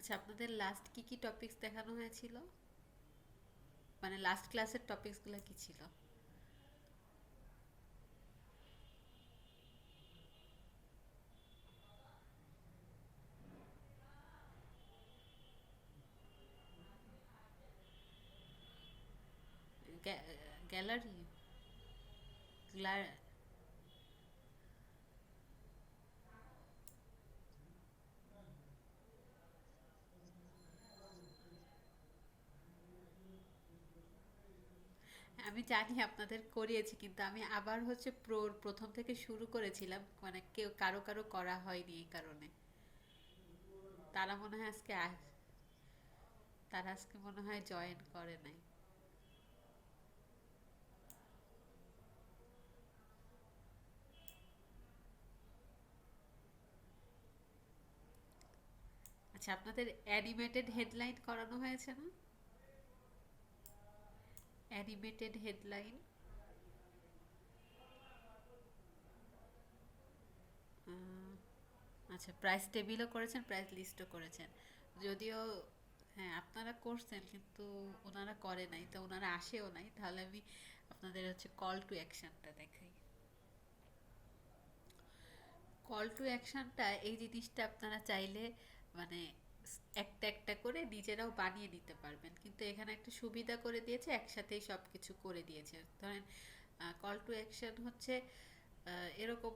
আচ্ছা, আপনাদের লাস্ট কি কি টপিকস দেখানো হয়েছিল? মানে লাস্ট ক্লাসের টপিকসগুলো কি ছিল? গ্যালারি? আমি জানি আপনাদের করিয়েছি, কিন্তু আমি আবার হচ্ছে প্রথম থেকে শুরু করেছিলাম, মানে কেউ কারো কারো করা হয়নি এই কারণে। তারা মনে হয় তারা আজকে মনে হয় জয়েন করে নাই। আচ্ছা, আপনাদের অ্যানিমেটেড হেডলাইন করানো হয়েছে না? Animated headline. আচ্ছা, প্রাইস টেবিলও করেছেন, প্রাইস লিস্টও করেছেন। যদিও হ্যাঁ, আপনারা করছেন কিন্তু ওনারা করে নাই, তো ওনারা আসেও নাই। তাহলে আমি আপনাদের হচ্ছে কল টু অ্যাকশনটা দেখাই। কল টু অ্যাকশনটা, এই জিনিসটা আপনারা চাইলে মানে একটা একটা করে নিজেরাও বানিয়ে নিতে পারবেন, কিন্তু এখানে একটা সুবিধা করে দিয়েছে, একসাথেই সব কিছু করে দিয়েছে। ধরেন কল টু অ্যাকশন হচ্ছে এরকম,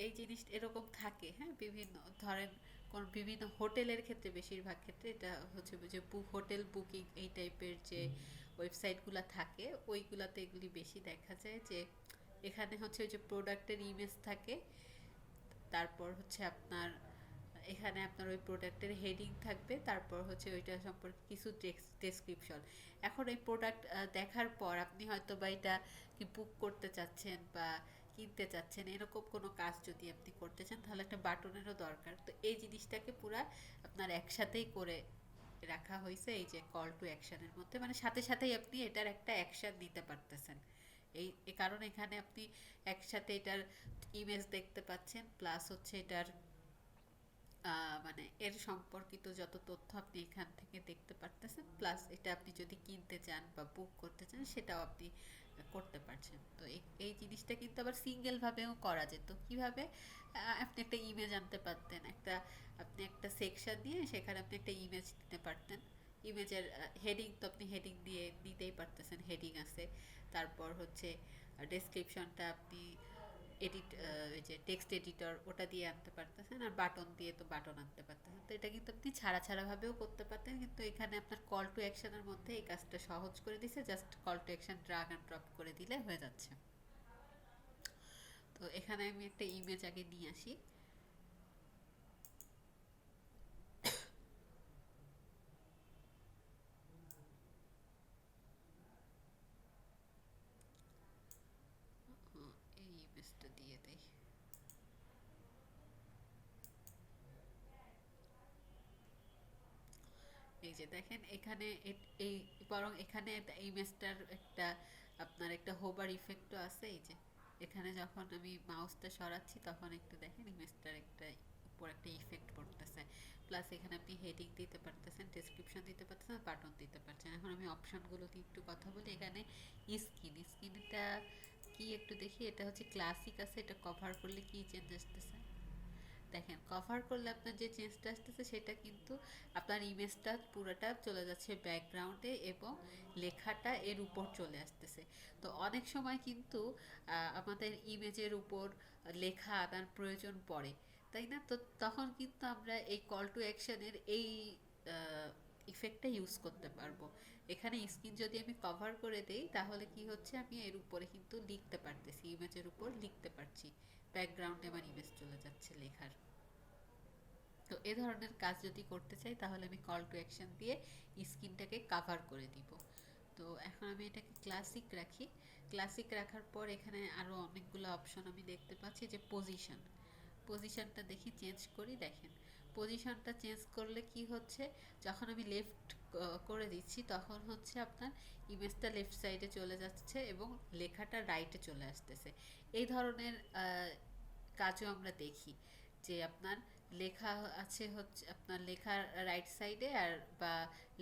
এই জিনিস এরকম থাকে, হ্যাঁ, বিভিন্ন ধরেন কোন বিভিন্ন হোটেলের ক্ষেত্রে, বেশিরভাগ ক্ষেত্রে এটা হচ্ছে যে হোটেল বুকিং এই টাইপের যে ওয়েবসাইটগুলো থাকে, ওইগুলাতে এগুলি বেশি দেখা যায় যে এখানে হচ্ছে ওই যে প্রোডাক্টের ইমেজ থাকে, তারপর হচ্ছে আপনার এখানে আপনার ওই প্রোডাক্টের হেডিং থাকবে, তারপর হচ্ছে ওইটা সম্পর্কে কিছু ডেসক্রিপশন। এখন এই প্রোডাক্ট দেখার পর আপনি হয়তো বা এটা কি বুক করতে চাচ্ছেন বা কিনতে চাচ্ছেন, এরকম কোনো কাজ যদি আপনি করতে চান, তাহলে একটা বাটনেরও দরকার। তো এই জিনিসটাকে পুরা আপনার একসাথেই করে রাখা হয়েছে এই যে কল টু অ্যাকশনের মধ্যে, মানে সাথে সাথেই আপনি এটার একটা অ্যাকশন নিতে পারতেছেন। এই কারণে এখানে আপনি একসাথে এটার ইমেজ দেখতে পাচ্ছেন, প্লাস হচ্ছে এটার মানে এর সম্পর্কিত যত তথ্য আপনি এখান থেকে দেখতে পারতেছেন, প্লাস এটা আপনি যদি কিনতে চান বা বুক করতে চান সেটাও আপনি করতে পারছেন। তো এই জিনিসটা কিন্তু আবার সিঙ্গেল ভাবেও করা যেত। কিভাবে? আপনি একটা ইমেজ আনতে পারতেন, আপনি একটা সেকশন দিয়ে সেখানে আপনি একটা ইমেজ দিতে পারতেন। ইমেজের হেডিং তো আপনি হেডিং দিয়ে দিতেই পারতেছেন, হেডিং আছে। তারপর হচ্ছে ডেসক্রিপশনটা আপনি এডিট, ওই যে টেক্সট এডিটর ওটা দিয়ে আনতে পারতেছেন, আর বাটন দিয়ে তো বাটন আনতে পারতেছেন। তো এটা কিন্তু আপনি ছাড়া ছাড়া ভাবেও করতে পারতেন, কিন্তু এখানে আপনার কল টু অ্যাকশনের মধ্যে এই কাজটা সহজ করে দিছে। Just call to action drug and drop করে দিলে হয়ে যাচ্ছে। তো এখানে আমি একটা ইমেজ আগে নিয়ে আসি। এই ইমেজটা দিয়ে দেই। এই যে দেখেন এখানে এই বরং এখানে ইমেজটার একটা আপনার একটা হোভার ইফেক্টও আছে। এই যে এখানে যখন আমি মাউসটা সরাচ্ছি তখন একটু দেখেন ইমেজটার একটা উপর একটা ইফেক্ট পড়তেছে। প্লাস এখানে আপনি হেডিং দিতে পারতেছেন, ডেসক্রিপশন দিতে পারতেছেন, বাটন দিতে পারছেন। এখন আমি অপশনগুলো নিয়ে একটু কথা বলি। এখানে স্কিনটা কি একটু দেখি। এটা হচ্ছে ক্লাসিক আছে, এটা কভার করলে কি চেঞ্জ আসতেছে দেখেন। কভার করলে আপনার যে চেঞ্জটা আসতেছে সেটা কিন্তু আপনার ইমেজটা পুরোটা চলে যাচ্ছে ব্যাকগ্রাউন্ডে এবং লেখাটা এর উপর চলে আসতেছে। তো অনেক সময় কিন্তু আমাদের ইমেজের উপর লেখা আনার প্রয়োজন পড়ে, তাই না? তো তখন কিন্তু আমরা এই কল টু অ্যাকশনের এই ইফেক্টটা ইউজ করতে পারবো। এখানে স্ক্রিন যদি আমি কভার করে দেই তাহলে কি হচ্ছে, আমি এর উপরে কিন্তু লিখতে পারতেছি, ইমেজের উপর লিখতে পারছি, ব্যাকগ্রাউন্ডে আমার ইমেজ চলে যাচ্ছে লেখার। তো এ ধরনের কাজ যদি করতে চাই তাহলে আমি কল টু অ্যাকশন দিয়ে স্ক্রিনটাকে কাভার করে দিব। তো এখন আমি এটাকে ক্লাসিক রাখি। ক্লাসিক রাখার পর এখানে আরও অনেকগুলো অপশন আমি দেখতে পাচ্ছি। যে পজিশনটা দেখি চেঞ্জ করি। দেখেন পজিশনটা চেঞ্জ করলে কি হচ্ছে, যখন আমি লেফট করে দিচ্ছি তখন হচ্ছে আপনার ইমেজটা লেফট সাইডে চলে যাচ্ছে এবং লেখাটা রাইটে চলে আসতেছে। এই ধরনের কাজও আমরা দেখি, যে আপনার লেখা আছে হচ্ছে আপনার লেখার রাইট সাইডে আর বা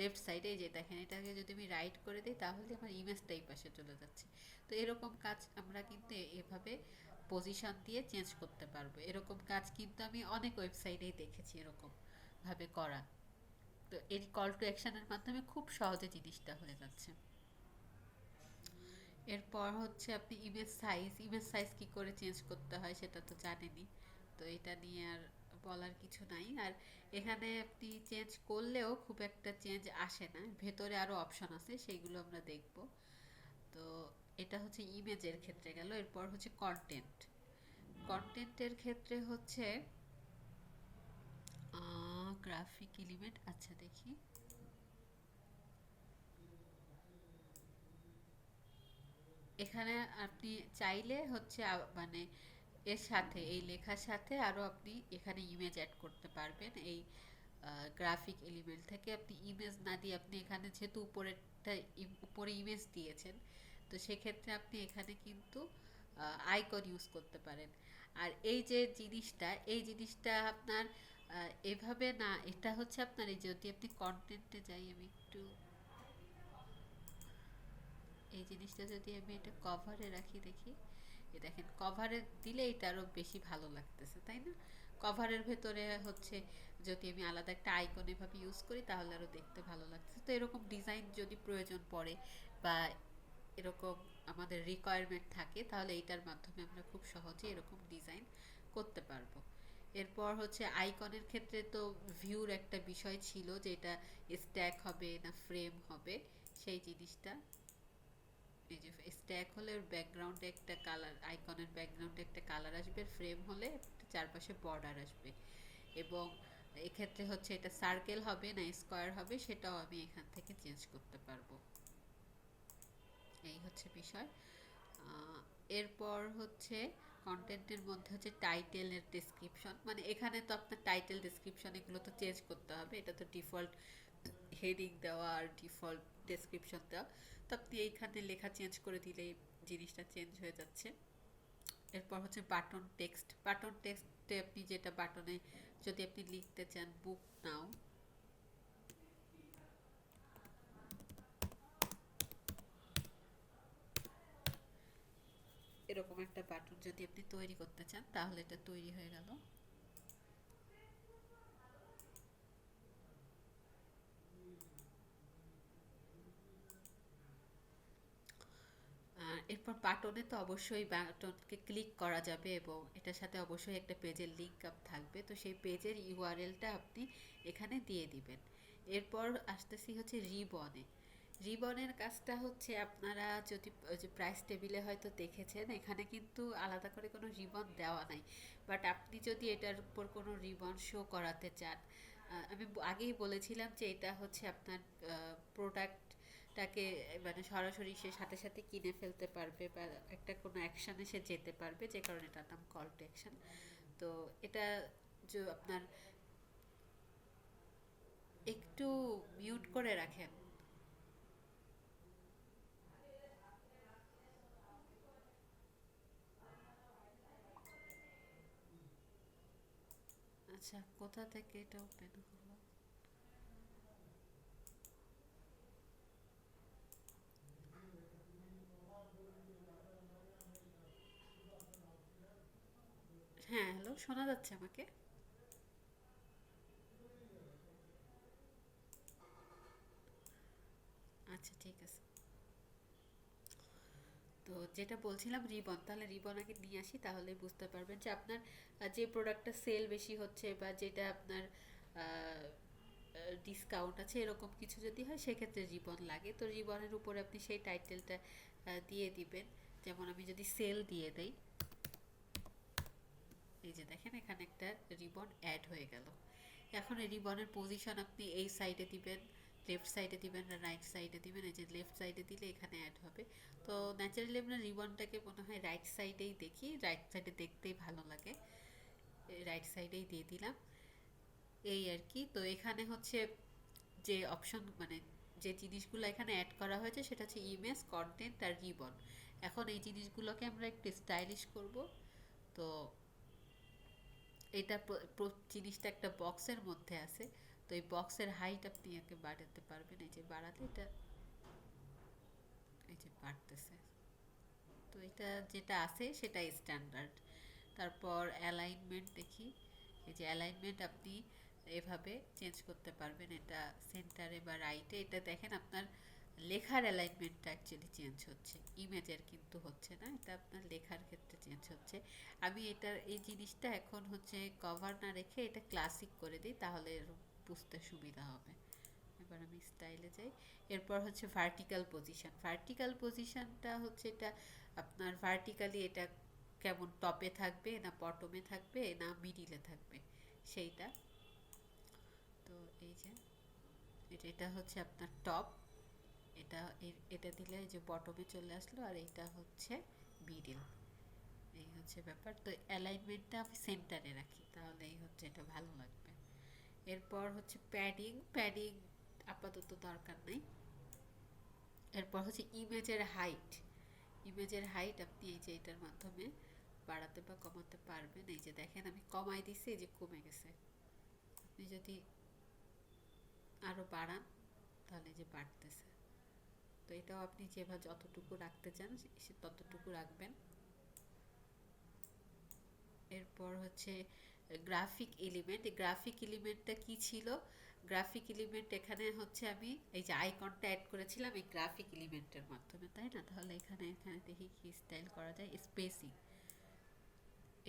লেফট সাইডে, যে দেখেন এটাকে যদি আমি রাইট করে দিই তাহলে আমার ইমেজটা এই পাশে চলে যাচ্ছে। তো এরকম কাজ আমরা কিন্তু এভাবে পজিশন দিয়ে চেঞ্জ করতে পারবো। এরকম কাজ কিন্তু আমি অনেক ওয়েবসাইটেই দেখেছি এরকম ভাবে করা। তো এই কল টু অ্যাকশনের মাধ্যমে খুব সহজে জিনিসটা হয়ে যাচ্ছে। এরপর হচ্ছে আপনি ইমেজ সাইজ কি করে চেঞ্জ করতে হয় সেটা তো জানেনই। তো এটা নিয়ে আর বলার কিছু নাই। আর এখানে আপনি চেঞ্জ করলেও খুব একটা চেঞ্জ আসে না, ভেতরে আরো অপশন আছে সেইগুলো আমরা দেখব। তো এটা হচ্ছে ইমেজের ক্ষেত্রে গেল। এরপর হচ্ছে কন্টেন্টের ক্ষেত্রে হচ্ছে গ্রাফিক এলিমেন্ট। আচ্ছা দেখি, এখানে আপনি চাইলে হচ্ছে মানে এর সাথে এই লেখার সাথে আরো আপনি এখানে ইমেজ অ্যাড করতে পারবেন। এই গ্রাফিক এলিমেন্ট থেকে আপনি ইমেজ না দিয়ে আপনি এখানে যেহেতু উপরে ইমেজ দিয়েছেন, তো সেক্ষেত্রে আপনি এখানে কিন্তু আইকন ইউজ করতে পারেন। আর এই জিনিসটা আপনার এভাবে না, এটা হচ্ছে আপনার এই যদি আপনি কন্টেন্টে যাই, আমি একটু এই জিনিসটা যদি আমি এটা কভারে রাখি দেখি, এ দেখেন কভারে দিলে এটা আরো বেশি ভালো লাগতেছে, তাই না? কভারের ভেতরে হচ্ছে যদি আমি আলাদা একটা আইকন এভাবে ইউজ করি তাহলে আরো দেখতে ভালো লাগছে। তো এরকম ডিজাইন যদি প্রয়োজন পড়ে বা এরকম আমাদের রিকোয়ারমেন্ট থাকে তাহলে এইটার মাধ্যমে আমরা খুব সহজে এরকম ডিজাইন করতে পারবো। এরপর হচ্ছে আইকনের ক্ষেত্রে তো ভিউর একটা বিষয় ছিল যে এটা স্ট্যাক হবে না ফ্রেম হবে, সেই জিনিসটা এই যে স্ট্যাক হলে ওর ব্যাকগ্রাউন্ডে একটা কালার, আইকনের ব্যাকগ্রাউন্ডে একটা কালার আসবে, ফ্রেম হলে চারপাশে বর্ডার আসবে। এবং এক্ষেত্রে হচ্ছে এটা সার্কেল হবে না স্কোয়ার হবে সেটাও আমি এখান থেকে চেঞ্জ করতে পারবো। এই হচ্ছে বিষয়। এরপর হচ্ছে কন্টেন্টের মধ্যে হচ্ছে টাইটেলের ডেসক্রিপশন, মানে এখানে তো আপনার টাইটেল ডেসক্রিপশন এগুলো তো চেঞ্জ করতে হবে, এটা তো ডিফল্ট হেডিং দেওয়া আর ডিফল্ট ডেসক্রিপশন দেওয়া। তো আপনি এইখানে লেখা চেঞ্জ করে দিলেই জিনিসটা চেঞ্জ হয়ে যাচ্ছে। এরপর হচ্ছে বাটন টেক্সটে আপনি যেটা বাটনে যদি আপনি লিখতে চান বুক নাও, এরকম একটা বাটন যদি আপনি তৈরি করতে চান তাহলে এটা তৈরি হয়ে গেল। এরপর বাটনে তো অবশ্যই বাটনকে ক্লিক করা যাবে এবং এটার সাথে অবশ্যই একটা পেজের লিঙ্ক আপ থাকবে, তো সেই পেজের ইউআরএলটা আপনি এখানে দিয়ে দিবেন। এরপর আসতেছি হচ্ছে রিবনের কাজটা হচ্ছে আপনারা যদি ওই যে প্রাইস টেবিলে হয়তো দেখেছেন এখানে কিন্তু আলাদা করে কোনো রিবন দেওয়া নাই। বাট আপনি যদি এটার উপর কোনো রিবন শো করাতে চান, আমি আগেই বলেছিলাম যে এটা হচ্ছে আপনার প্রোডাক্টটাকে মানে সরাসরি সে সাথে সাথে কিনে ফেলতে পারবে বা একটা কোনো অ্যাকশানে সে যেতে পারবে, যে কারণে এটার নাম কল টু অ্যাকশন। তো এটা যে আপনার একটু মিউট করে রাখেন। আচ্ছা, কোথা থেকে এটা ওপেন হলো? হ্যাঁ, হ্যালো, শোনা যাচ্ছে আমাকে? আচ্ছা ঠিক আছে। তো যেটা বলছিলাম রিবন, তাহলে রিবন আগে নিয়ে আসি তাহলে বুঝতে পারবেন যে আপনার যে প্রোডাক্টটা সেল বেশি হচ্ছে বা যেটা আপনার ডিসকাউন্ট আছে এরকম কিছু যদি হয় সেক্ষেত্রে রিবন লাগে। তো রিবনের উপরে আপনি সেই টাইটেলটা দিয়ে দিবেন। যেমন আমি যদি সেল দিয়ে দেই, এই যে দেখেন এখানে একটা রিবন অ্যাড হয়ে গেল। এখন এই রিবনের পজিশন আপনি এই সাইডে দিবেন, লেফট সাইডে দিবেন না রাইট সাইডে দিবেন। এই যে লেফট সাইডে দিলে এখানে অ্যাড হবে। তো ন্যাচারালি আমরা রিবনটাকে মনে হয় রাইট সাইডেই দেখি, রাইট সাইডে দেখতেই ভালো লাগে, রাইট সাইডেই দিয়ে দিলাম। এই আর কি। তো এখানে হচ্ছে যে অপশন মানে যে জিনিসগুলো এখানে অ্যাড করা হয়েছে সেটা হচ্ছে ইমেজ, কন্টেন্ট আর রিবন। এখন এই জিনিসগুলোকে আমরা একটু স্টাইলিশ করব। তো এটা জিনিসটা একটা বক্সের মধ্যে আছে, তো এই বক্সের হাইট আপনি একে বাড়াতে পারবেন, এই যে বাড়ালে এটা এই যে বাড়তেছে। তো এটা যেটা আছে সেটাই স্ট্যান্ডার্ড। তারপর অ্যালাইনমেন্ট দেখি, এই যে অ্যালাইনমেন্ট আপনি এভাবে চেঞ্জ করতে পারবেন, এটা সেন্টারে বা রাইটে। এটা দেখেন আপনার লেখার অ্যালাইনমেন্টটা অ্যাকচুয়ালি চেঞ্জ হচ্ছে, ইমেজের কিন্তু হচ্ছে না, এটা আপনার লেখার ক্ষেত্রে চেঞ্জ হচ্ছে। আমি এটার এই জিনিসটা এখন হচ্ছে কভার না রেখে এটা ক্লাসিক করে দিই, তাহলে বুঝতে সুবিধা হবে। এবার আমি স্টাইলে যাই। এরপর হচ্ছে ভার্টিক্যাল পজিশন। ভার্টিক্যাল পজিশনটা হচ্ছে এটা আপনার ভার্টিক্যালি এটা কেমন, টপে থাকবে না বটমে থাকবে না মিডিলে থাকবে সেইটা। তো এই যে এটা হচ্ছে আপনার টপ, এটা এটা দিলে এই যে বটমে চলে আসলো, আর এটা হচ্ছে মিডিল। এই হচ্ছে ব্যাপার। তো অ্যালাইনমেন্টটা আমি সেন্টারে রাখি, তাহলে এই হচ্ছে এটা ভালো লাগবে। এরপর হচ্ছে প্যাডিং। প্যাডিং আপাতত দরকার নেই। এরপর হচ্ছে ইমেজের হাইট। ইমেজের হাইট আপনি এই যে এটার মাধ্যমে বাড়াতে বা কমাতে পারবেন। এই যে দেখেন আমি কমাই দিছি, এই যে কমে গেছে। আপনি যদি আরো বাড়ান তাহলে যে বাড়তেছে। তো এটাও আপনি যেভাবে যতটুকু রাখতে চান সে ততটুকু রাখবেন। এরপর হচ্ছে গ্রাফিক এলিমেন্ট। এই গ্রাফিক এলিমেন্টটা কি ছিল? গ্রাফিক এলিমেন্ট এখানে হচ্ছে আমি এই যে আইকনটা অ্যাড করেছিলাম এই গ্রাফিক এলিমেন্টের মাধ্যমে, তাই না? তাহলে এখানে এখানে দেখি কি স্টাইল করা যায়। স্পেসিং,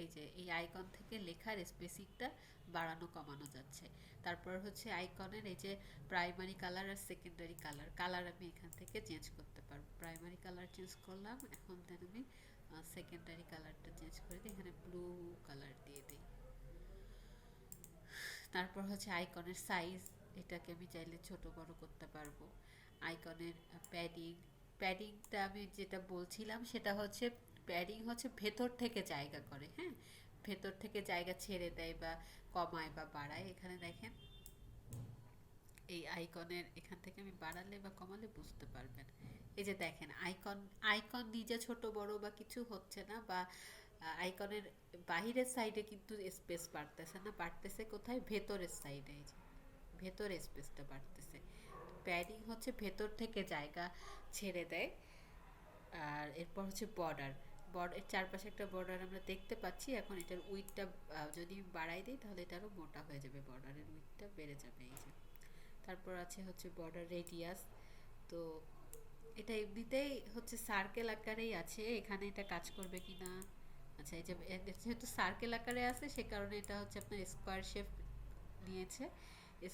এই যে এই আইকন থেকে লেখার স্পেসিংটা বাড়ানো কমানো যাচ্ছে। তারপর হচ্ছে আইকনের এই যে প্রাইমারি কালার আর সেকেন্ডারি কালার, কালার আমি এখান থেকে চেঞ্জ করতে পারবো। প্রাইমারি কালার চেঞ্জ করলাম, এখন দেন আমি সেকেন্ডারি কালারটা চেঞ্জ করে দিই, এখানে ব্লু কালার দিয়ে দিই। তারপর হচ্ছে আইকনের সাইজ, এটাকে আমি চাইলে ছোট বড় করতে পারবো। আইকনের প্যাডিং, প্যাডিংটা আমি যেটা বলছিলাম সেটা হচ্ছে প্যাডিং হচ্ছে ভেতর থেকে জায়গা করে, হ্যাঁ, ভেতর থেকে জায়গা ছেড়ে দেয় বা কমায় বা বাড়ায়। এখানে দেখেন এই আইকনের এখান থেকে আমি বাড়ালে বা কমালে বুঝতে পারবেন। এই যে দেখেন আইকন, আইকন নিজে ছোট বড় বা কিছু হচ্ছে না, বা আইকনের বাহিরের সাইডে কিন্তু স্পেস বাড়তেছে না, বাড়তেছে কোথায়? ভেতরের সাইডে। এই যে ভেতরে স্পেসটা বাড়তেছে। প্যাডিং হচ্ছে ভেতর থেকে জায়গা ছেড়ে দেয়। আর এরপর হচ্ছে বর্ডার। বর্ডার চারপাশে একটা বর্ডার আমরা দেখতে পাচ্ছি, এখন এটার উইডথটা যদি বাড়াই দিই তাহলে এটা আরও মোটা হয়ে যাবে, বর্ডারের উইডথটা বেড়ে যাবে। এই যে তারপর আছে হচ্ছে বর্ডার রেডিয়াস। তো এটা এমনিতেই হচ্ছে সার্কেল আকারেই আছে, এখানে এটা কাজ করবে কি না। আচ্ছা, এই যে যেহেতু সার্কেল আকারে আছে সে কারণে এটা হচ্ছে আপনার স্কোয়ার শেপ নিয়েছে।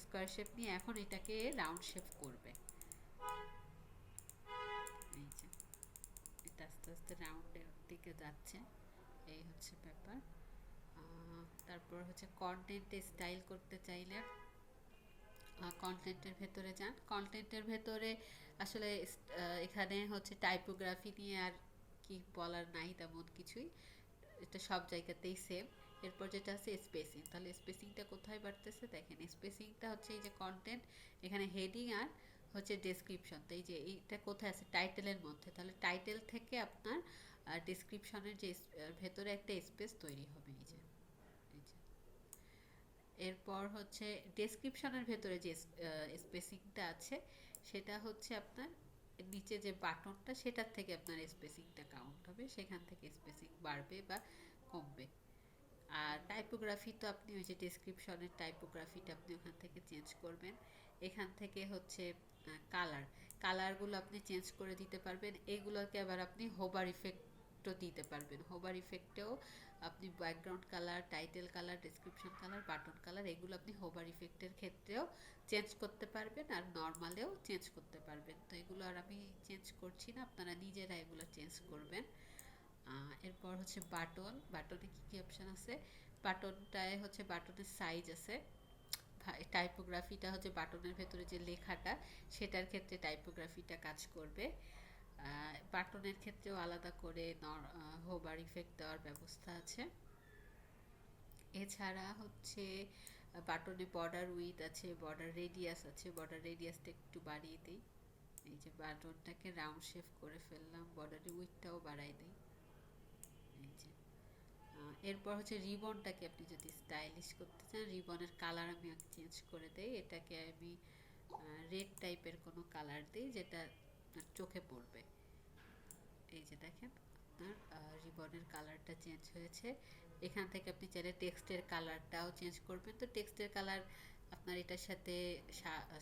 স্কোয়ার শেপ নিয়ে এখন এটাকে রাউন্ড শেপ করবে। এই যে এটা আস্তে আস্তে রাউন্ডের দিকে যাচ্ছে, এই হচ্ছে ব্যাপার। তারপর হচ্ছে কন্টেন্টে স্টাইল করতে চাইলে কন্টেন্টের ভেতরে যান। কন্টেন্টের ভেতরে আসলে এখানে হচ্ছে টাইপোগ্রাফি নিয়ে আর কি বলার নাই তেমন কিছুই, এটা সব জায়গাতেই সেম। এরপর যেটা আছে স্পেসিং, তাহলে স্পেসিংটা কোথায় বাড়তেছে দেখেন। স্পেসিংটা হচ্ছে এই যে কন্টেন্ট, এখানে হেডিং আর হচ্ছে ডেসক্রিপশন। তো এই যে এইটা কোথায় আছে? টাইটেলের মধ্যে। তাহলে টাইটেল থেকে আপনার ডেসক্রিপশনের যে ভেতরে একটা স্পেস তৈরি হবে। এই যে এই যে এরপর হচ্ছে ডেসক্রিপশনের ভেতরে যে স্পেসিংটা আছে সেটা হচ্ছে আপনার নিচে যে বাটনটা সেটার থেকে আপনার স্পেসিংটা কাউন্ট হবে, সেখান থেকে স্পেসিং বাড়বে বা কমবে। আর টাইপোগ্রাফি তো আপনি ওই যে ডেসক্রিপশনের টাইপোগ্রাফিটা আপনি ওখান থেকে চেঞ্জ করবেন। এখান থেকে হচ্ছে কালার, কালারগুলো আপনি চেঞ্জ করে দিতে পারবেন। এগুলোকে আবার আপনি হোভার ইফেক্টও দিতে পারবেন। হোভার ইফেক্টেও আপনি background colour, title colour, description colour, button colour, এগুলো আপনি হোভার ইফেক্টের ক্ষেত্রেও চেঞ্জ করতে পারবেন আর নর্মালেও চেঞ্জ করতে পারবেন। তো এগুলো আর আমি চেঞ্জ করছি না, আপনারা নিজেরা এগুলো চেঞ্জ করবেন। এরপর হচ্ছে বাটন, বাটনে কি কি অপশান আছে? বাটনটায় হচ্ছে বাটনের সাইজ আছে। টাইপোগ্রাফিটা হচ্ছে বাটনের ভেতরে যে লেখাটা সেটার ক্ষেত্রে টাইপোগ্রাফিটা কাজ করবে। বাটনের ক্ষেত্রেও আলাদা করে হোভার ইফেক্ট দেওয়ার ব্যবস্থা আছে। এছাড়া হচ্ছে বাটনে বর্ডার উইথ আছে, বর্ডার রেডিয়াস আছে। বর্ডার রেডিয়াসটা একটু বাড়িয়ে দিই, এই যে বাটনটাকে রাউন্ড শেপ করে ফেললাম, বর্ডারের উইথটাও বাড়াই দিই। এই যে এরপর হচ্ছে রিবনটাকে আপনি যদি স্টাইলিশ করতে চান, রিবনের কালার আমি চেঞ্জ করে দেই, এটাকে আমি রেড টাইপের কোনো কালার দিই যেটা আপনার চোখে পড়বে। এই যে দেখেন আপনার রিবনের কালারটা চেঞ্জ হয়েছে। এখান থেকে আপনি চাইলে টেক্সটের কালারটাও চেঞ্জ করবেন, তো টেক্সটের কালার আপনার এটার সাথে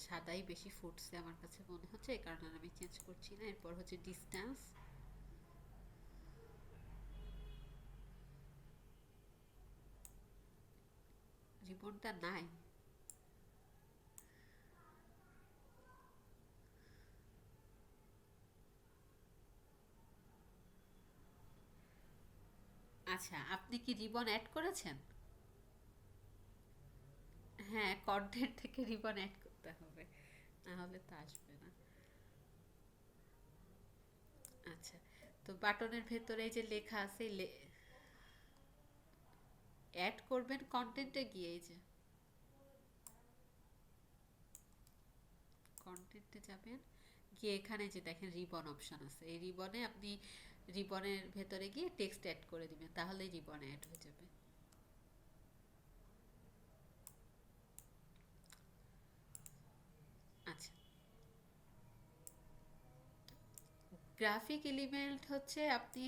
সাদাই বেশি ফুটছে আমার কাছে মনে হচ্ছে, এই কারণে আমি চেঞ্জ করছি না। এরপর হচ্ছে ডিস্টেন্স, রিবনটা নাই। আচ্ছা, আপনি কি রিবন অ্যাড করেছেন? হ্যাঁ, কন্টেন্ট থেকে রিবন অ্যাড করতে হবে, না হলে তো আসবে না। আচ্ছা, তো বাটনের ভেতরে এই যে লেখা আছে, অ্যাড করবেন কন্টেন্টে গিয়ে, এই যে কন্টেন্টে যাবেন, গিয়ে এখানে যে দেখেন রিবন অপশন আছে, এই রিবনে আপনি রিবনের ভেতরে গিয়ে টেক্সট অ্যাড করে দিবেন, তাহলে রিবন অ্যাড হয়ে যাবে। আচ্ছা, গ্রাফিক এলিমেন্ট হচ্ছে আপনি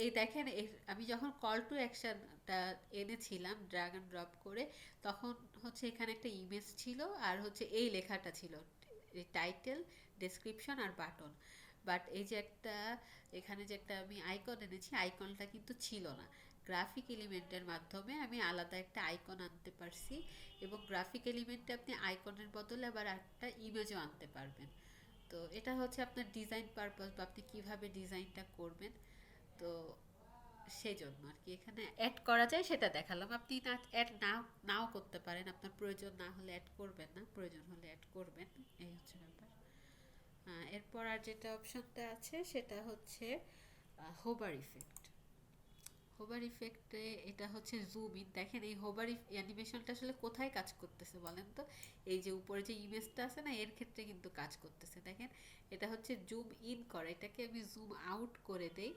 এই দেখেন, আমি যখন কল টু অ্যাকশনটা এনেছিলাম ড্র্যাগ অ্যান্ড ড্রপ করে, তখন হচ্ছে এখানে একটা ইমেজ ছিল আর হচ্ছে এই লেখাটা ছিল, টাইটেল, ডেসক্রিপশন আর বাটন। বাট এই যে একটা, এখানে যে একটা আমি আইকন এনেছি, আইকনটা কিন্তু ছিল না। গ্রাফিক এলিমেন্টের মাধ্যমে আমি আলাদা একটা আইকন আনতে পারছি, এবং গ্রাফিক এলিমেন্টে আপনি আইকনের বদলে আবার একটা ইমেজও আনতে পারবেন। তো এটা হচ্ছে আপনার ডিজাইন পারপাস, বা আপনি কিভাবে ডিজাইনটা করবেন। তো সেই জন্য আর কি এখানে অ্যাড করা যায় সেটা দেখালাম, আপনি না অ্যাড নাও নাও করতে পারেন, আপনার প্রয়োজন না হলে অ্যাড করবেন না, প্রয়োজন হলে অ্যাড করবেন। এই হচ্ছে ব্যাপার। এরপর আর যেটা অপশনটা আছে সেটা হচ্ছে হোভার ইফেক্ট। হোভার ইফেক্টে এটা হচ্ছে জুম ইন, দেখেন এই হোভার অ্যানিমেশনটা আসলে কোথায় কাজ করতেছে বলেন তো? এই যে উপরে যে ইমেজটা আছে না, এর ক্ষেত্রে কিন্তু কাজ করতেছে, দেখেন এটা হচ্ছে জুম ইন করে, এটাকে আমি জুম আউট করে দেই।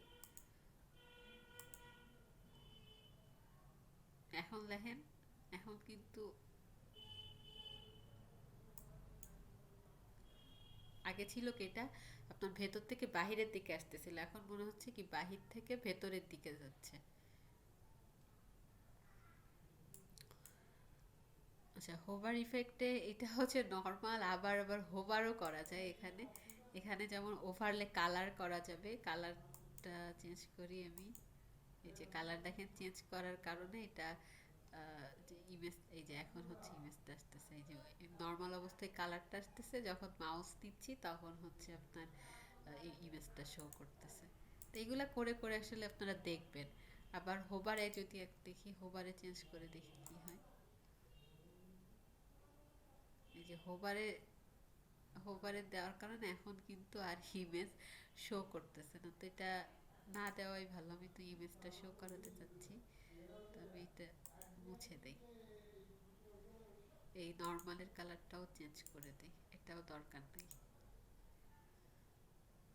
এখন দেখেন, এখন কিন্তু আগে ছিল কি এটা আপনার ভেতর থেকে বাহিরের দিকে আসতেছিল, এখন মনে হচ্ছে কি বাহির থেকে ভেতরের দিকে যাচ্ছে। আচ্ছা, হোভার ইফেক্টে এটা হচ্ছে নর্মাল, আবার আবার হোভারও করা যায় এখানে। এখানে যেমন ওভারলে কালার করা যাবে, কালারটা চেঞ্জ করি আমি। এই যে কালার দেখেন চেঞ্জ করার কারণে এটা যে ইমেজ, এই যে এখন হচ্ছে ইমেজটা আসতেছে, এই যে নর্মাল অবস্থায় কালারটা আসতেছে, যখন মাউস দিচ্ছি তখন হচ্ছে আপনার এই ইমেজটা শো করতেছে। তো এইগুলা করে করে আসলে আপনারা দেখবেন। আবার হোভারে যদি দেখি, হোভারে চেঞ্জ করে দেখি কি হয়। এই যে হোভারে, হোভারে দেওয়ার কারণে এখন কিন্তু আর ইমেজ শো করতেছে না, তো এটা না দেওয়াই ভালো। আমি তো ইমেজটা শো করাতে চাচ্ছি, তো আমি এটা মুছে দেই, এই নর্মালের কালারটাও চেঞ্জ করে দেই, এটাও দরকার নেই।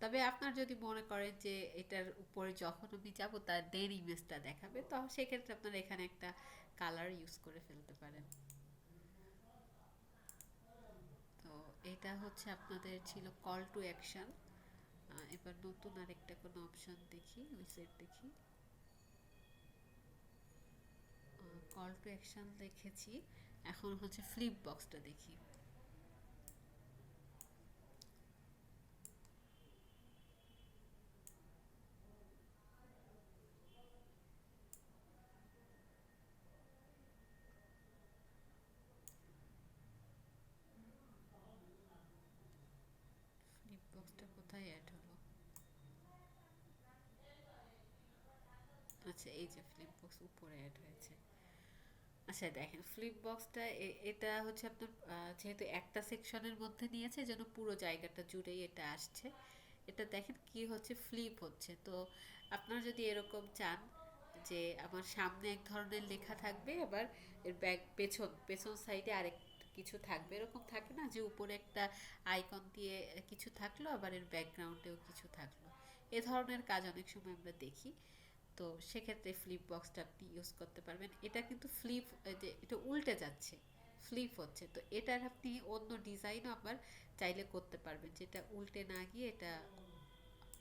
তবে আপনার যদি মনে করেন যে এটার উপরে যখন আমি যাবো তার দেন ইমেজটা দেখাবে, তো সেক্ষেত্রে আপনারা এখানে একটা কালার ইউজ করে ফেলতে পারেন। তো এটা হচ্ছে আপনাদের ছিল কল টু অ্যাকশন। এবার নতুন আরেকটা কোনো অপশন দেখি, উইসেট দেখি। কল টু অ্যাকশন দেখেছি, এখন হচ্ছে ফ্লিপ বক্সটা দেখি। ফ্লিপ বক্সটা কোথায় অ্যাড হলো? আচ্ছা, এই যে ফ্লিপ বক্স উপরে অ্যাড হয়েছে। আচ্ছা দেখেন, ফ্লিপ বক্সটা এটা হচ্ছে আপনার যেহেতু একটা সেকশনের মধ্যে নিয়েছে, যেন পুরো জায়গাটা জুড়েই এটা আসছে। এটা দেখেন কি হচ্ছে, ফ্লিপ হচ্ছে। তো আপনারা যদি এরকম চান যে আমার সামনে এক ধরনের লেখা থাকবে, আবার এর ব্যাক পেছন পেছন সাইডে আরেক কিছু থাকবে, এরকম থাকে না যে উপরে একটা আইকন দিয়ে কিছু থাকলো, আবার এর ব্যাকগ্রাউন্ডেও কিছু থাকলো, এ ধরনের কাজ অনেক সময় আমরা দেখি। তো সেক্ষেত্রে ফ্লিপ বক্সটা আপনি ইউজ করতে পারবেন। এটা কিন্তু ফ্লিপ, যে এটা উল্টে যাচ্ছে, ফ্লিপ হচ্ছে, তো এটার আপনি অন্য ডিজাইনও আবার চাইলে করতে পারবেন, যেটা উল্টে না গিয়ে এটা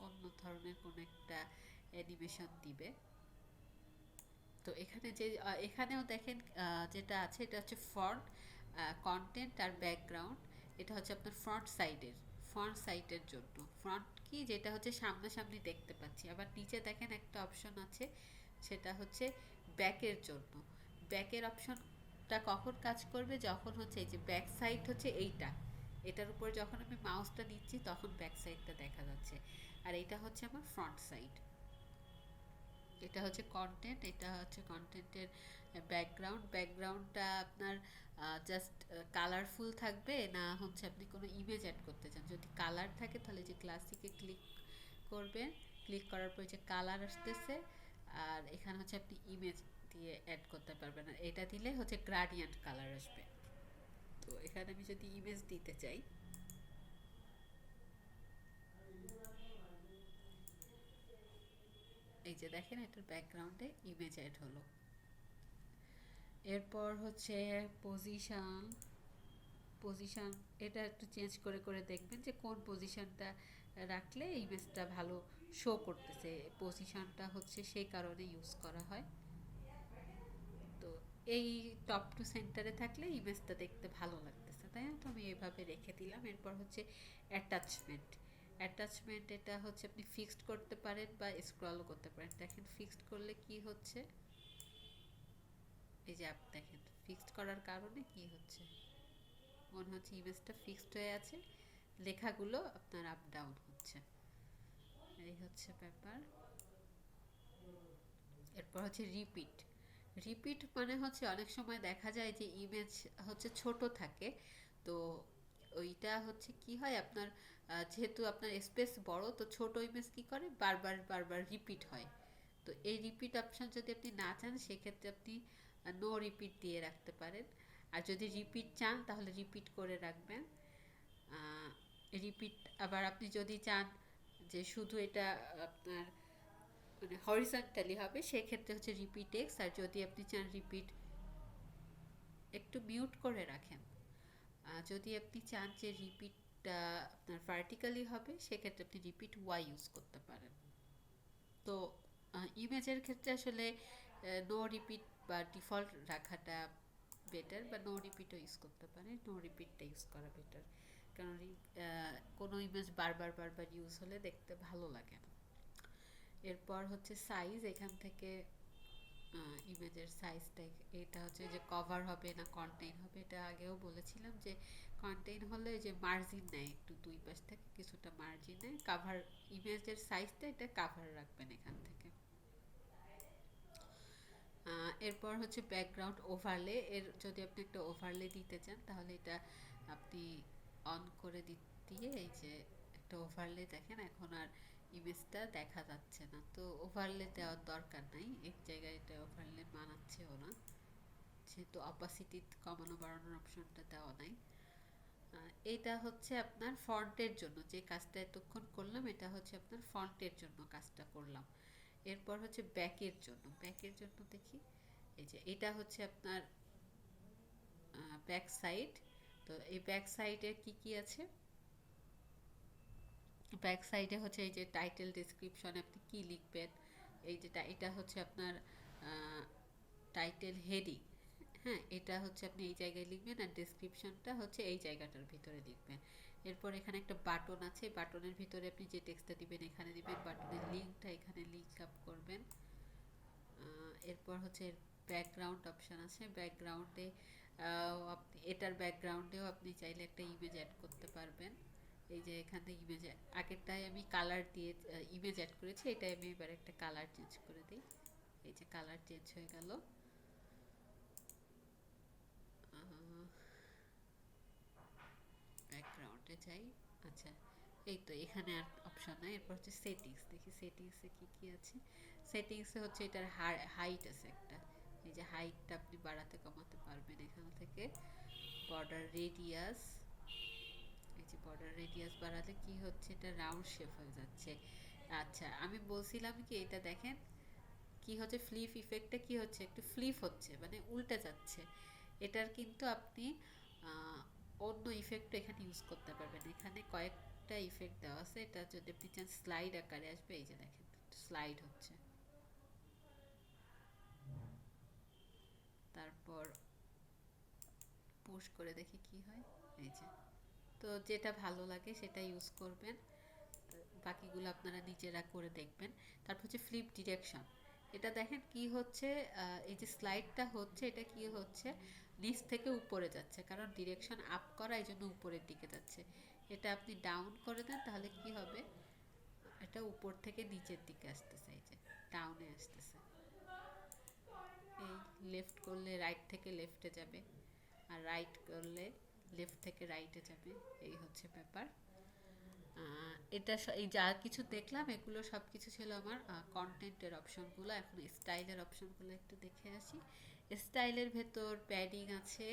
অন্য ধরনের কোনো একটা অ্যানিমেশন দিবে। তো এখানে যে এখানেও দেখেন যেটা আছে এটা হচ্ছে ফ্রন্ট, কন্টেন্ট আর ব্যাকগ্রাউন্ড। এটা হচ্ছে আপনার ফ্রন্ট সাইডের জন্য। ফ্রন্ট কি, যেটা হচ্ছে সামনাসামনি দেখতে পাচ্ছি। আবার নিচে দেখেন একটা অপশন আছে, সেটা হচ্ছে ব্যাকের জন্য। ব্যাকের অপশনটা কখন কাজ করবে, যখন হচ্ছে এই যে ব্যাক সাইড হচ্ছে এইটা, এটার উপর যখন আমি মাউসটা নিচ্ছি তখন ব্যাক সাইডটা দেখা যাচ্ছে। আর এটা হচ্ছে আমার ফ্রন্ট সাইড। এটা হচ্ছে কন্টেন্ট, এটা হচ্ছে কন্টেন্টের ব্যাকগ্রাউন্ডটা আপনার জাস্ট কালারফুল থাকবে, না হচ্ছে আপনি কোনো ইমেজ অ্যাড করতে চান। যদি কালার থাকে তাহলে যে ক্লাসিকে ক্লিক করবেন, ক্লিক করার পর যে কালার আসতেছে, আর এখানে হচ্ছে আপনি ইমেজ দিয়ে অ্যাড করতে পারবেন। আর এটা দিলে হচ্ছে গ্রাডিয়েন্ট কালার আসবে। তো এখানে আমি যদি ইমেজ দিতে চাই, এই যে দেখেন এটার ব্যাকগ্রাউন্ডে ইমেজ অ্যাড হলো। এরপর হচ্ছে পজিশন। পজিশন এটা একটু চেঞ্জ করে করে দেখবেন যে কোন পজিশনটা রাখলে ইমেজটা ভালো শো করতেছে। পজিশনটা হচ্ছে সেই কারণে ইউজ করা হয়। তো এই টপ টু সেন্টারে থাকলে ইমেজটা দেখতে ভালো লাগতেছে, তাই না? তো আমি এভাবে রেখে দিলাম। এরপর হচ্ছে অ্যাটাচমেন্ট। অ্যাটাচমেন্ট এটা হচ্ছে আপনি ফিক্সড করতে পারেন বা স্ক্রলও করতে পারেন। দেখেন ফিক্সড করলে কি হচ্ছে, এই যে আপনি দেখেন ফিক্সড করার কারণে কি হচ্ছে, মনে হচ্ছে ইমেজটা ফিক্সড হয়ে আছে, লেখাগুলো আপনার আপ ডাউন হচ্ছে। এই হচ্ছে ব্যাপার। এরপর হচ্ছে রিপিট। রিপিট মানে হচ্ছে অনেক সময় দেখা যায় যে ইমেজ হচ্ছে ছোট থাকে, তো ওইটা হচ্ছে কি হয় আপনার, যেহেতু আপনার স্পেস বড়, তো ছোট ইমেজ কি করে বারবার বারবার রিপিট হয়। তো এই রিপিট অপশন যদি আপনি না চান, সেক্ষেত্রে আপনি নো রিপিট দিয়ে রাখতে পারেন। আর যদি রিপিট চান তাহলে রিপিট করে রাখবেন। রিপিট আবার আপনি যদি চান যে শুধু এটা আপনার মানে হরিজন্টালি হবে, সেক্ষেত্রে হচ্ছে রিপিট এক্স। আর যদি আপনি চান রিপিট, একটু মিউট করে রাখেন। যদি আপনি চান যে রিপিটটা আপনার ভার্টিক্যালি হবে, সেক্ষেত্রে আপনি রিপিট ওয়াই ইউজ করতে পারেন। তো ইমেজের ক্ষেত্রে আসলে নো রিপিট বা ডিফল্ট রাখাটা বেটার, বা নো রিপিটও ইউজ করতে পারে। নো রিপিটটা ইউজ করা বেটার, কারণ কোনো ইমেজ বারবার বারবার ইউজ হলে দেখতে ভালো লাগে না। এরপর হচ্ছে সাইজ। এখান থেকে ইমেজের সাইজটা, এটা হচ্ছে যে কভার হবে না কন্টেইন হবে, এটা আগেও বলেছিলাম যে কন্টেইন হলে যে মার্জিন নেয়, একটু দুই পাশ থেকে কিছুটা মার্জিন নেয়। কাভার ইমেজের সাইজটা এটা কাভার রাখবেন এখান থেকে। এরপর হচ্ছে ব্যাকগ্রাউন্ড ওভারলে। এর যদি আপনি একটা ওভারলে দিতে চান, তাহলে এটা আপনি অন করে দিয়ে এই যে একটা ওভারলে দেখেন, এখন আর ইমেজটা দেখা যাচ্ছে না। তো ওভারলে দেওয়ার দরকার নাই, এক জায়গায় এটা ওভারলে মানাচ্ছেও না, যেহেতু অপাসিটি কমানো বাড়ানোর অপশনটা দেওয়া নাই। এটা হচ্ছে আপনার ফন্টের জন্য যে কাজটা এতক্ষণ করলাম, এটা হচ্ছে আপনার ফন্টের জন্য কাজটা করলাম। এরপর হচ্ছে ব্যাকের জন্য। ব্যাকের জন্য দেখি, এই যে এটা হচ্ছে আপনার ব্যাক সাইড। তো এই ব্যাক সাইডে কি কি আছে, ব্যাক সাইডে হচ্ছে এই যে টাইটেল ডেসক্রিপশন আপনি কি লিখবেন, এই যে এটা হচ্ছে আপনার টাইটেল হেডিং। হ্যাঁ, এটা হচ্ছে আপনি এই জায়গায় লিখবেন, আর ডেসক্রিপশনটা হচ্ছে এই জায়গাটার ভিতরে লিখবেন। এরপর এখানে একটা বাটন আছে, বাটনের ভিতরে আপনি যে টেক্সটটা দিবেন এখানে দিবেন, বাটনের লিঙ্কটা এখানে লিঙ্ক আপ করবেন। এরপর হচ্ছে ব্যাকগ্রাউন্ড অপশান আছে। ব্যাকগ্রাউন্ডে আপনি এটার ব্যাকগ্রাউন্ডেও আপনি চাইলে একটা ইমেজ অ্যাড করতে পারবেন। এই যে এখান থেকে ইমেজ, আগেরটায় আমি কালার দিয়ে ইমেজ অ্যাড করেছি, এটাই আমি এবার একটা কালার চেঞ্জ করে দিই। এই যে কালার চেঞ্জ হয়ে গেল। ব্যাকগ্রাউন্ডে যাই। আচ্ছা, এই তো এখানে আর অপশন নাই। এরপর হচ্ছে সেটিংস, দেখি সেটিংসে কি কি আছে। সেটিংসে হচ্ছে এটার হাইট আছে একটা, এই যে হাইটটা আপনি বাড়াতে কমাতে পারবেন এখান থেকে। বর্ডার রেডিয়াস, এই যে বর্ডার রেডিয়াস বাড়ালে কি হচ্ছে, এটা রাউন্ড শেপ হয়ে যাচ্ছে। আচ্ছা, আমি বলছিলাম কি, এটা দেখেন কি হচ্ছে, ফ্লিপ ইফেক্টে কি হচ্ছে, একটু ফ্লিপ হচ্ছে মানে উল্টে যাচ্ছে। এটার কিন্তু আপনি আহ, অন্য ইফেক্টও এখানে ইউজ করতে পারবেন। এখানে কয়েকটা ইফেক্ট দেওয়া আছে, এটা যদি আপনি চান স্লাইড আকারে আসবে, এই যে দেখেন স্লাইড হচ্ছে। তারপর পুশ করে দেখি কি হয়, এই যে। তো যেটা ভালো লাগে সেটা ইউজ করবেন, বাকিগুলো আপনারা নিজেরা করে দেখবেন। তারপর হচ্ছে ফ্লিপ ডিরেকশন, এটা দেখেন কি হচ্ছে, এই যে স্লাইডটা হচ্ছে, এটা কি হচ্ছে, নিচ থেকে উপরে যাচ্ছে, কারণ ডিরেকশন আপ করা, এই জন্য উপরের দিকে যাচ্ছে। এটা আপনি ডাউন করে দেন, তাহলে কি হবে, এটা উপর থেকে নিচের দিকে আসতেছে, এই যে ডাউনে আসতেছে। এই লেফট করলে রাইট থেকে লেফটে যাবে, আর রাইট করলে লেফট থেকে রাইটে যাবে, এই হচ্ছে ব্যাপার। এটা এই যা কিছু দেখলাম এগুলো সব কিছু ছিল আমার কন্টেন্টের অপশনগুলো। এখন স্টাইলের অপশনগুলো একটু দেখে আসি। স্টাইলের ভেতর প্যাডিং আছে,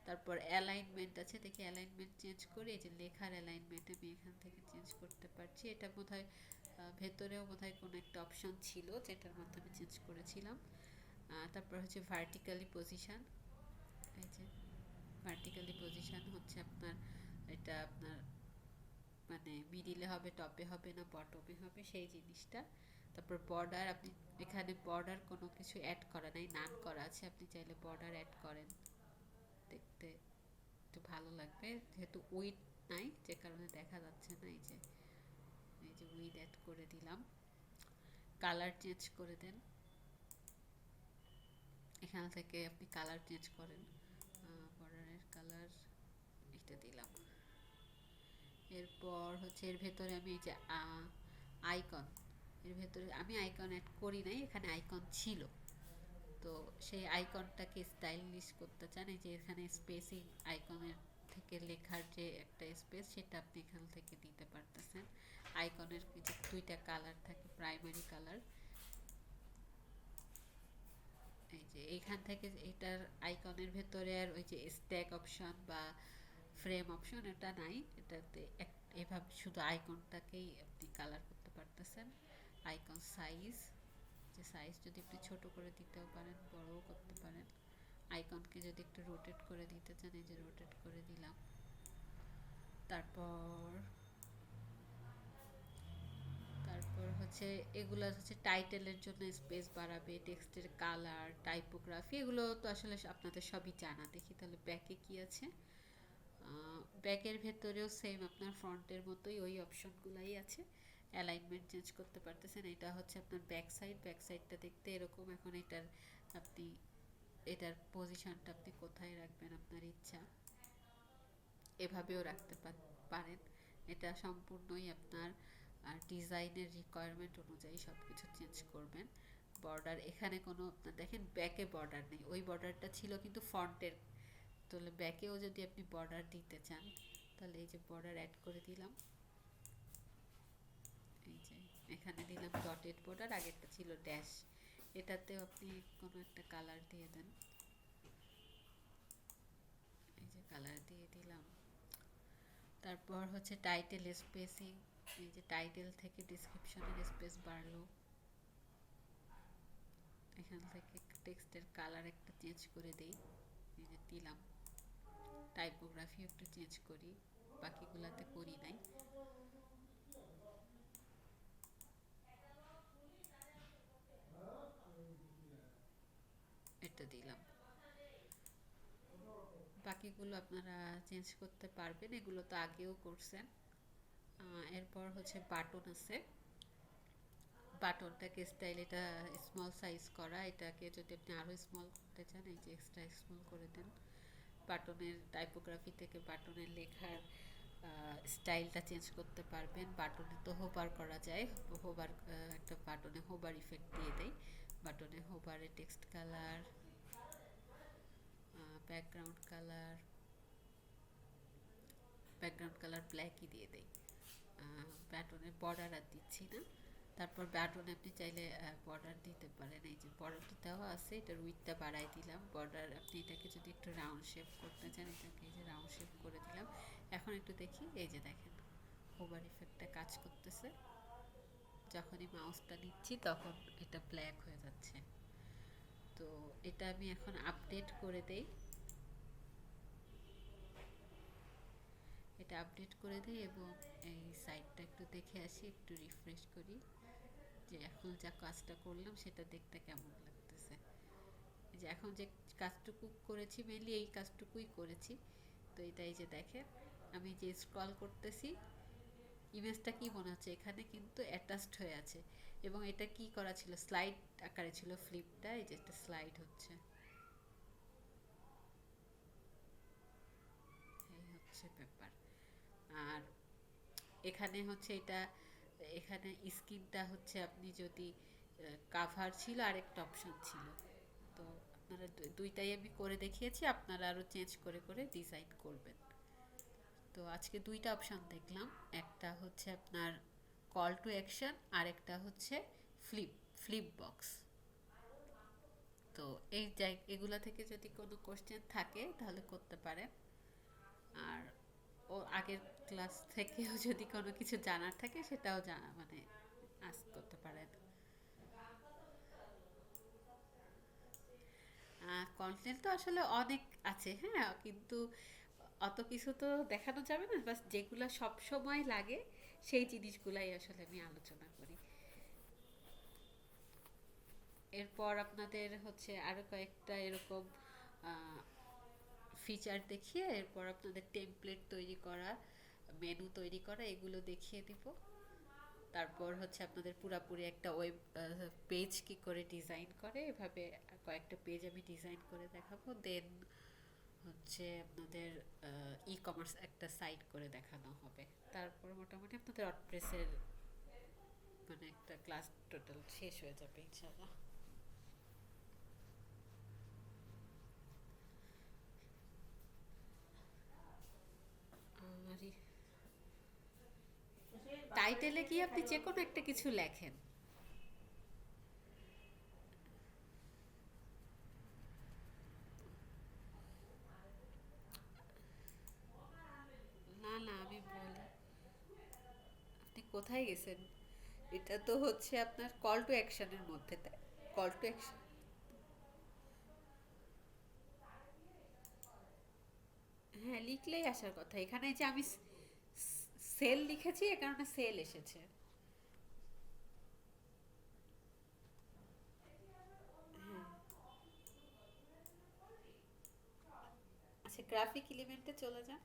তারপর অ্যালাইনমেন্ট আছে, দেখি অ্যালাইনমেন্ট চেঞ্জ করে, এই যে লেখার অ্যালাইনমেন্ট আমি এখান থেকে চেঞ্জ করতে পারছি। এটা বোধহয় ভেতরেও বোধহয় কোনো একটা অপশন ছিল যেটার মাধ্যমে চেঞ্জ করেছিলাম। তারপর হচ্ছে ভার্টিক্যালি পজিশন, এই যে ভার্টিক্যালি পজিশন হচ্ছে আপনার, এটা আপনার মানে মিডিলে হবে, টপে হবে না বটমে হবে, সেই জিনিসটা। তারপর বর্ডার, আপনি এখানে বর্ডার কোনো কিছু অ্যাড করা নাই, নান করা আছে, আপনি চাইলে বর্ডার অ্যাড করেন, দেখতে একটু ভালো লাগবে। যেহেতু উইড নাই, যে কারণে দেখা যাচ্ছে না, এই যে উইড অ্যাড করে দিলাম। কালার চেঞ্জ করে দেন, এখান থেকে আপনি কালার চেঞ্জ করেন। বর্ডারের কালার এটা দিলাম। এরপর হচ্ছে এর ভেতরে আমি এই যে আইকন, এর ভেতরে আমি আইকন অ্যাড করি নাই, এখানে আইকন ছিল, তো সেই আইকনটাকে স্টাইলিশ করতে চান, এই যে এখানে স্পেসিং আইকনের থেকে লেখার যে একটা স্পেস, সেটা আপনি এখান থেকে দিতে পারতেছেন। আইকনের যে দুইটা কালার থাকে, প্রাইমারি কালার, এই যে এইখান থেকে এটার আইকনের ভেতরে আর ওই যে স্ট্যাক অপশন বা ফ্রেম অপশন এটা নাই, এটাতে এভাবে শুধু আইকনটাকেই আপনি কালার করতে পারতেছেন। আইকন সাইজ, যে সাইজ যদি আপনি ছোট করে দিতেও পারেন, বড়ও করতে পারেন। আইকনকে যদি একটু রোটেট করে দিতে চান, এই যে রোটেট করে দিলাম। তারপর তারপর হচ্ছে এগুলো হচ্ছে টাইটেলের জন্য স্পেস বাড়াবে, টেক্সটের কালার, টাইপোগ্রাফি, এগুলো তো আসলে আপনাদের সবই জানা। দেখি তাহলে ব্যাকে কি আছে। ব্যাকের ভেতরেও সেম আপনার ফ্রন্টের মতোই ওই অপশনগুলাই আছে। অ্যালাইনমেন্ট চেঞ্জ করতে পারতেছেন, এটা হচ্ছে আপনার ব্যাক সাইড, ব্যাক সাইডটা দেখতে এরকম। এখন আপনি এটার পজিশনটা আপনি কোথায় রাখবেন আপনার ইচ্ছা, এভাবেও রাখতে পারেন। এটা সম্পূর্ণই আপনার ডিজাইনের রিকোয়ারমেন্ট অনুযায়ী সব কিছু চেঞ্জ করবেন। বর্ডার, এখানে কোনো দেখেন ব্যাকে বর্ডার নেই, ওই বর্ডারটা ছিল কিন্তু ফ্রন্টের, তাহলে ব্যাকেও যদি আপনি বর্ডার দিতে চান, তাহলে এই যে বর্ডার অ্যাড করে দিলাম, এই যে এখানে দিলাম ডটেড বর্ডার, আগেরটা ছিল ড্যাশ, এটাতেও আপনি কোনো একটা কালার দিয়ে দেন, এই যে কালার দিয়ে দিলাম। তারপর হচ্ছে টাইটেল স্পেসিং, এই যে টাইটেল থেকে ডিসক্রিপশনের স্পেস বাড়লো, এখান থেকে টেক্সটের কালার একটা চেঞ্জ করে দেই, এই যে দিলাম। টাইপোগ্রাফি একটু চেঞ্জ করি, বাকিগুলাতে করি নাই। এটা দিলাম, বাকিগুলো আপনারা চেঞ্জ করতে পারবেন, এগুলো তো আগেও করছেন। এরপর হচ্ছে বাটন আছে, বাটনটাকে স্টাইল, এটা স্মল সাইজ করা, এটাকে যদি আপনি আরও স্মল করতে চান, এই যে এক্সট্রা স্মল করে দেন। বাটনের টাইপোগ্রাফি থেকে বাটনের লেখার স্টাইলটা চেঞ্জ করতে পারবেন। বাটনে তো হোভার করা যায়, হোভার একটা বাটনে হোভার ইফেক্ট দিয়ে দেয়, বাটনে হোভারে text colour, background colour, background colour ব্ল্যাকই দিয়ে দেয়। ব্যাটনের বর্ডার আর দিচ্ছি না। তারপর ব্যাটনে আপনি চাইলে বর্ডার দিতে পারেন, এই যে বর্ডারটা দেওয়া আছে, এটার উইথটা বাড়াই দিলাম। বর্ডার আপনি এটাকে যদি একটু রাউন্ড শেপ করতে চান, এটাকে এই যে রাউন্ড শেপ করে দিলাম। এখন একটু দেখি, এই যে দেখেন হোভার ইফেক্টটা কাজ করতেছে। যখনই মাউসটা নিচ্ছি তখন এটা ব্ল্যাক হয়ে যাচ্ছে। তো এটা আমি এখন আপডেট করে দেই। এটা আপডেট করে দিই এবং এই সাইটটা একটু দেখে আসি, একটু রিফ্রেশ করি যে এখন যা কাজটা করলাম সেটা দেখতে কেমন লাগতেছে। এই যে এখন যে কাজটুকু করেছি মেনলি এই কাজটুকুই করেছি। তো এটাই যে দেখেন, আমি যে স্ক্রল করতেছি ইমেজটা কি মনে হচ্ছে এখানে কিন্তু অ্যাটাচড হয়ে আছে। এবং এটা কি করা ছিল, স্লাইড আকারে ছিল ফ্লিপটা, এই যে একটা স্লাইড হচ্ছে। এই হচ্ছে ব্যাপার। আর এখানে হচ্ছে এটা, এখানে স্ক্রিনটা হচ্ছে আপনি যদি কাভার ছিল আরেকটা অপশন ছিল। তো আপনারা দুইটাই আমি করে দেখিয়েছি, আপনারা আরও চেঞ্জ করে করে ডিজাইন করবেন। তো আজকে দুইটা অপশন দেখলাম, একটা হচ্ছে আপনার কল টু অ্যাকশন আর একটা হচ্ছে ফ্লিপ ফ্লিপ বক্স। তো এই এগুলা থেকে যদি কোনো কোশ্চেন থাকে তাহলে করতে পারেন। আর ও আগের ক্লাস থেকেও যদি কোনো কিছু জানার থাকে সেটাও জানা মানে আস্ক করতে পারেন। কন্টেন্ট তো আসলে অনেক আছে, হ্যাঁ, কিন্তু অত কিছু তো দেখানো যাবে না, বাস যেগুলো সব সময় লাগে সেই জিনিসগুলাই আসলে আমি আলোচনা করি। এরপর আপনাদের হচ্ছে আরো কয়েকটা এরকম ফিচার দেখিয়ে এরপর আপনাদের টেমপ্লেট তৈরি করা, মেনু তৈরি করা, এগুলো দেখিয়ে দিব। তারপর হচ্ছে আপনাদের পুরাপুরি একটা ওয়েব পেজ কি করে ডিজাইন করে এভাবে কয়েকটা পেজ আমি ডিজাইন করে দেখাবো। দেন হচ্ছে আপনাদের ই কমার্স একটা সাইট করে দেখানো হবে। তারপর মোটামুটি আপনাদের ওয়ার্ডপ্রেসের মানে একটা ক্লাস টোটাল শেষ হয়ে যাবে ইনশাআল্লাহ। আর টাইটেলে কি আপনি যে কোনো একটা কিছু লেখেন। না না আমি বলি, আপনি কোথায় গেছেন? এটা তো হচ্ছে আপনার কল টু অ্যাকশনের মধ্যে, তাই কল টু অ্যাকশন। হ্যাঁ লিখলেই আসার কথা, এখানে যে আমি সেল লিখেছি এ কারণে সেল এসেছে। হ্যাঁ, আচ্ছা গ্রাফিক এলিমেন্টে চলে যান।